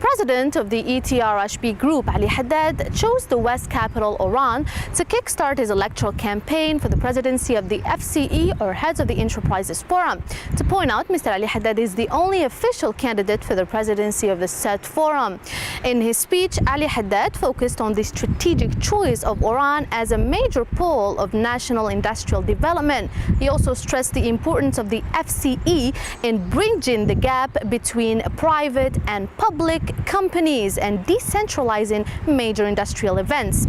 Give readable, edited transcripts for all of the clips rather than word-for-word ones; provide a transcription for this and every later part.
president of the ETRHB Group, Ali Haddad, chose the West capital, Oran, to kickstart his electoral campaign for the presidency of the FCE, or Heads of the Enterprises Forum. To point out, Mr. Ali Haddad is the only official candidate for the presidency of the said forum. In his speech, Ali Haddad focused on the strategic choice of Oran as a major pole of national industrial development. He also stressed the importance of the FCE in bridging the gap between private and public companies and decentralizing major industrial events.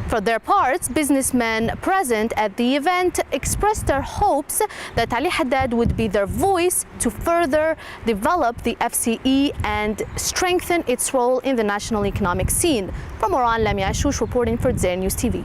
For their parts, businessmen present at the event expressed their hopes that Ali Haddad would be their voice to further develop the FCE and strengthen its role in the national economic scene. From Oran, Lamia Ashoush reporting for Zain News TV.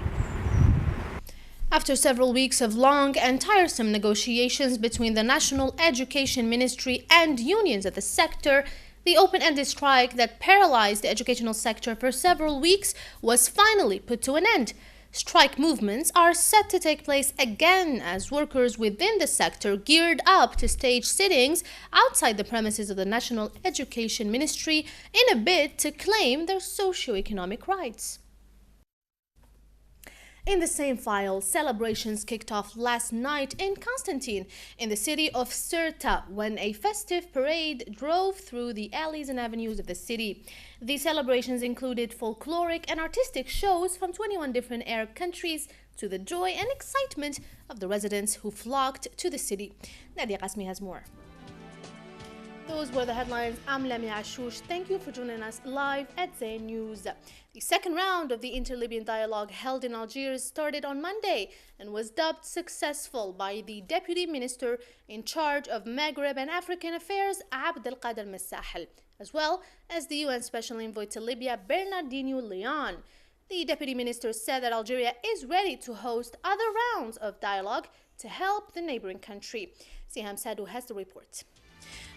After several weeks of long and tiresome negotiations between the National Education Ministry and unions at the sector, the open-ended strike that paralyzed the educational sector for several weeks was finally put to an end. Strike movements are set to take place again as workers within the sector geared up to stage sittings outside the premises of the National Education Ministry in a bid to claim their socio-economic rights. In the same file, celebrations kicked off last night in Constantine, in the city of Sirta, when a festive parade drove through the alleys and avenues of the city. The celebrations included folkloric and artistic shows from 21 different Arab countries, to the joy and excitement of the residents who flocked to the city. Nadia Qasmi has more. Those were the headlines. I'm Lamia Ashoush. Thank you for joining us live at Zain News. The second round of the Inter-Libyan dialogue held in Algiers started on Monday and was dubbed successful by the Deputy Minister in charge of Maghreb and African Affairs, Abd al-Qadir Messahel, as well as the UN Special Envoy to Libya, Bernardino Leon. The Deputy Minister said that Algeria is ready to host other rounds of dialogue to help the neighboring country. Siham Sadou has the report.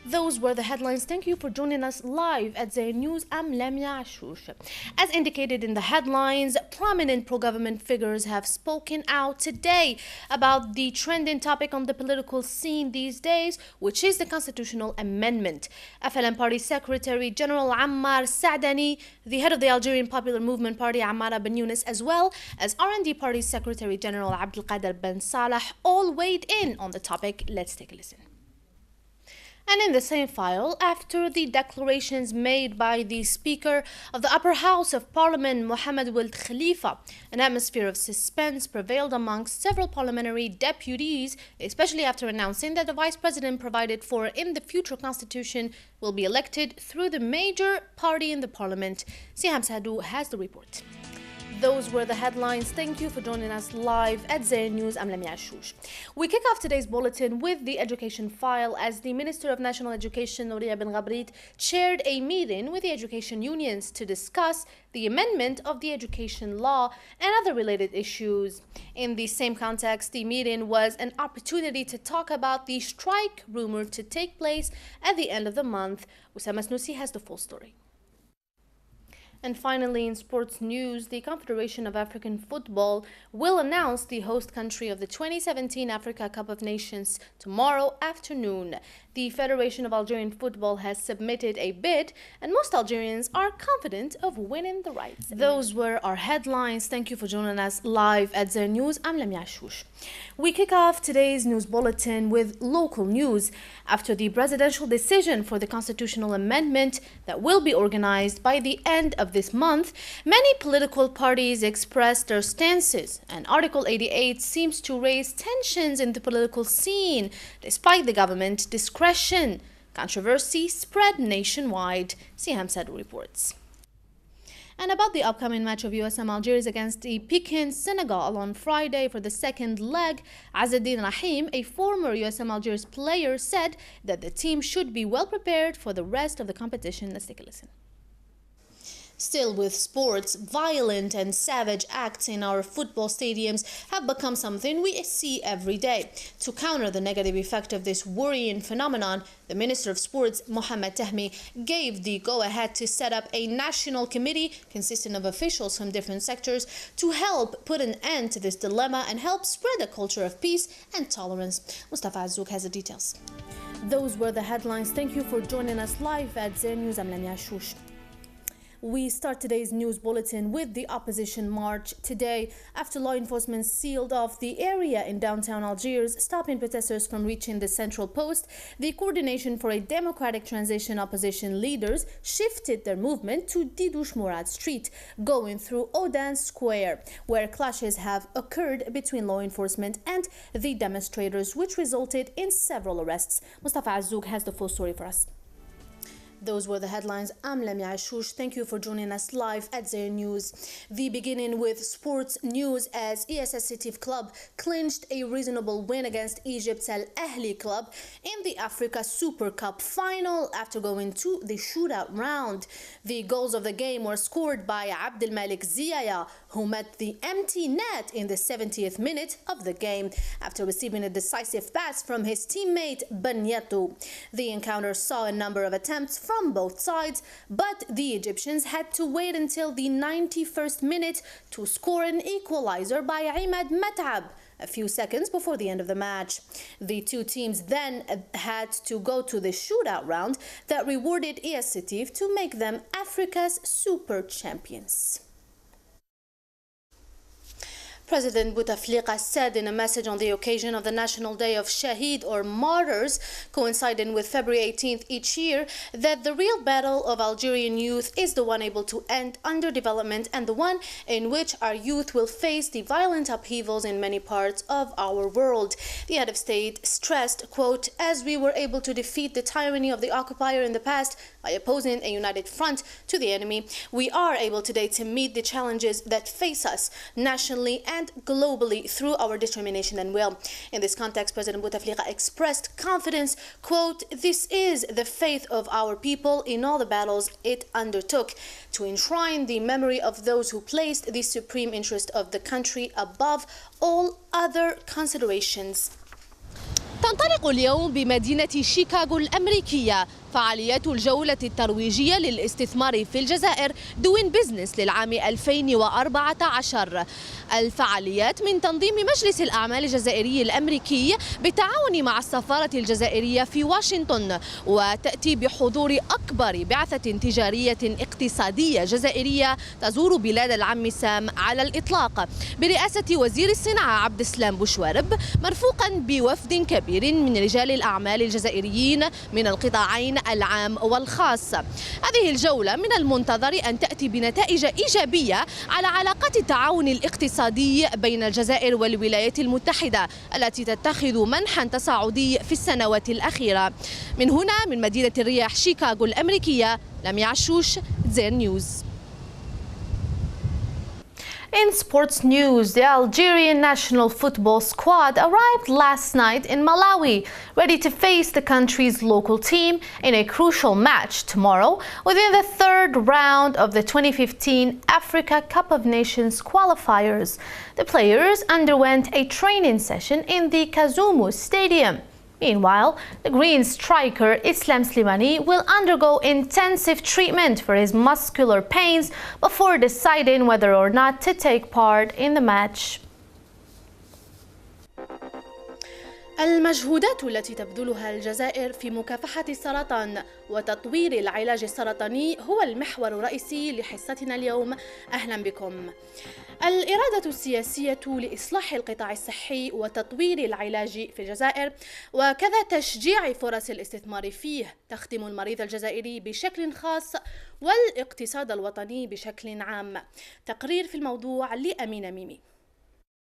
Those were the headlines. Thank you for joining us live at Zain News. I'm Lamia Ashoush. As indicated in the headlines, prominent pro-government figures have spoken out today about the trending topic on the political scene these days, which is the constitutional amendment. FLN Party Secretary General Ammar Saadani, the head of the Algerian Popular Movement Party Ammar Ben Younes, as well as R&D Party Secretary General Abdelkader Ben Salah, all weighed in on the topic. Let's take a listen. And in the same file, after the declarations made by the Speaker of the Upper House of Parliament, Mohammed Ould Khalifa, an atmosphere of suspense prevailed amongst several parliamentary deputies, especially after announcing that the Vice President provided for in the future constitution will be elected through the major party in the Parliament. Siham Sadou has the report. Those were the headlines. Thank you for joining us live at Zain News. I'm Lamia Ashoush. We kick off today's bulletin with the education file as the Minister of National Education, Nouria Ben Ghabrit, chaired a meeting with the education unions to discuss the amendment of the education law and other related issues. In the same context, the meeting was an opportunity to talk about the strike rumored to take place at the end of the month. Usama Snoussi has the full story. And finally, in sports news, the Confederation of African Football will announce the host country of the 2017 Africa Cup of Nations tomorrow afternoon. The Federation of Algerian Football has submitted a bid, and most Algerians are confident of winning the rights. Those were our headlines. Thank you for joining us live at Zain News. I'm Lamia Ashoush. We kick off today's news bulletin with local news. After the presidential decision for the constitutional amendment that will be organized by the end of this month, many political parties expressed their stances, and Article 88 seems to raise tensions in the political scene, despite the government discretion. Controversy spread nationwide, Siham Sadou reports. And about the upcoming match of USM Algiers against the Pekin Senegal on Friday for the second leg, Azzeddine Rahim, a former USM Algiers player, said that the team should be well prepared for the rest of the competition. Let's take a listen. Still with sports, violent and savage acts in our football stadiums have become something we see every day. To counter the negative effect of this worrying phenomenon, the Minister of Sports, Mohamed Tahmi, gave the go-ahead to set up a national committee consisting of officials from different sectors to help put an end to this dilemma and help spread a culture of peace and tolerance. Mustafa Azzouk has the details. Those were the headlines. Thank you for joining us live at Zain News. I'm Lamia Ashoush. We start today's news bulletin with the opposition march today after law enforcement sealed off the area in downtown Algiers, stopping protesters from reaching the central post. The Coordination for a Democratic Transition opposition leaders shifted their movement to Didouche Mourad Street, going through Odan Square, where clashes have occurred between law enforcement and the demonstrators, which resulted in several arrests. Mustafa Azzouk has the full story for us. Those were the headlines. I'm Lamia Ashoush. Thank you for joining us live at Zair News. The beginning with sports news as ESS Setif Club clinched a reasonable win against Egypt's Al Ahli Club in the Africa Super Cup final after going to the shootout round. The goals of the game were scored by Abdelmalik Ziaya, who met the empty net in the 70th minute of the game after receiving a decisive pass from his teammate Banyatou. The encounter saw a number of attempts from both sides, but the Egyptians had to wait until the 91st minute to score an equalizer by Imad Mat'ab a few seconds before the end of the match. The two teams then had to go to the shootout round that rewarded ES Setif to make them Africa's super champions. President Bouteflika said in a message on the occasion of the National Day of Shaheed or Martyrs, coinciding with February 18th each year, that the real battle of Algerian youth is the one able to end underdevelopment and the one in which our youth will face the violent upheavals in many parts of our world. The head of state stressed, quote, "As we were able to defeat the tyranny of the occupier in the past by opposing a united front to the enemy, we are able today to meet the challenges that face us nationally and globally through our determination and will." In this context, President Bouteflika expressed confidence, quote, "This is the faith of our people in all the battles it undertook to enshrine the memory of those who placed the supreme interest of the country above all other considerations." تنطلق اليوم بمدينة شيكاغو الأمريكية فعاليات الجولة الترويجية للاستثمار في الجزائر دوين بيزنس للعام 2014. الفعاليات من تنظيم مجلس الأعمال الجزائري الأمريكي بالتعاون مع السفارة الجزائرية في واشنطن، وتأتي بحضور أكبر بعثة تجارية اقتصادية جزائرية تزور بلاد العم سام على الإطلاق، برئاسة وزير الصناعة عبد السلام بوشوارب، مرفوقا بوفد كبير من رجال الأعمال الجزائريين من القطاعين العام والخاص. هذه الجولة من المنتظر أن تأتي بنتائج إيجابية على علاقات التعاون الاقتصادي بين الجزائر والولايات المتحدة التي تتخذ منحا تصاعدي في السنوات الأخيرة. من هنا من مدينة الرياح شيكاغو الأمريكية، لميا عشوش، زير نيوز. In sports news, the Algerian national football squad arrived last night in Malawi, ready to face the country's local team in a crucial match tomorrow within the third round of the 2015 Africa Cup of Nations qualifiers. The players underwent a training session in the Kazumu Stadium. Meanwhile, the Green striker Islam Slimani will undergo intensive treatment for his muscular pains before deciding whether or not to take part in the match. المجهودات التي تبذلها الجزائر في مكافحة السرطان وتطوير العلاج السرطاني هو المحور الرئيسي لحصتنا اليوم. أهلا بكم. الإرادة السياسية لإصلاح القطاع الصحي وتطوير العلاج في الجزائر وكذا تشجيع فرص الاستثمار فيه تخدم المريض الجزائري بشكل خاص والاقتصاد الوطني بشكل عام. تقرير في الموضوع لأمينة ميمي.